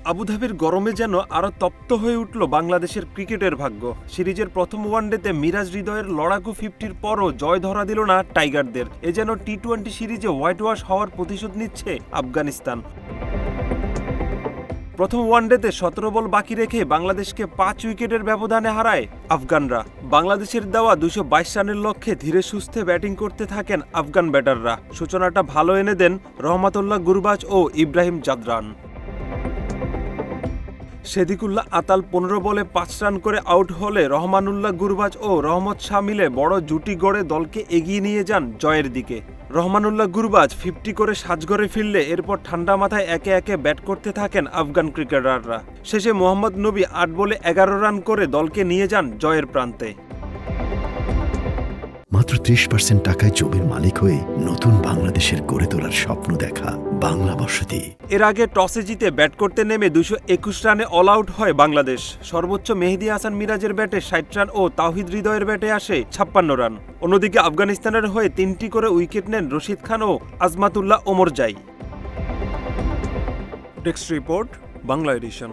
আবুধাবির গরমে যেন আরও তপ্ত হয়ে উঠল বাংলাদেশের ক্রিকেটের ভাগ্য। সিরিজের প্রথম ওয়ানডেতে মিরাজ হৃদয়ের লড়াকু 50-র পরও জয় ধরা দিল না টাইগারদের। এ যেন টি-20 সিরিজে হোয়াইট ওয়াশ হওয়ার প্রতিশোধ নিচ্ছে আফগানিস্তান। প্রথম ওয়ানডেতে 17 বল বাকি রেখে বাংলাদেশকে 5 উইকেটের ব্যবধানে হারায় আফগানরা। বাংলাদেশের দেওয়া 222 রানের লক্ষ্যে ধীরে সুস্থে ব্যাটিং করতে থাকেন আফগান ব্যাটাররা। সূচনাটা ভালো এনে দেন রহমাতুল্লাহ গুরবাজ ও ইব্রাহিম জাদরান। সেদিকুল্লাহ আতাল 15 বলে 5 রান করে আউট হলে রহমানুল্লাহ গুরবাজ ও রহমত শাহ মিলে বড় জুটি গড়ে দলকে এগিয়ে নিয়ে যান জয়ের দিকে। রহমানুল্লাহ গুরবাজ 50 করে সাজঘরে ফিরলে এরপর ঠান্ডা মাথায় একে একে ব্যাট করতে থাকেন আফগান ক্রিকেটাররা। শেষে মোহাম্মদ নবী 8 বলে 11 রান করে দলকে নিয়ে যান জয়ের প্রান্তে। মাত্র 30% টাকায় জমির মালিক হয়ে নতুন বাংলাদেশের গড়ে তোলার স্বপ্ন দেখা বাংলা বসতি। এর আগে টসে জিতে ব্যাট করতে নেমে 221 রানে অল আউট হয় বাংলাদেশ। সর্বোচ্চ মেহেদী হাসান মিরাজের ব্যাটে 60 রান ও তাওহিদ হৃদয়ের ব্যাটে আসে 56 রান। অন্যদিকে আফগানিস্তানের হয়ে 3টি করে উইকেট নেন রশিদ খান ও Azmatullah Omarzai. Text report, Bangla addition.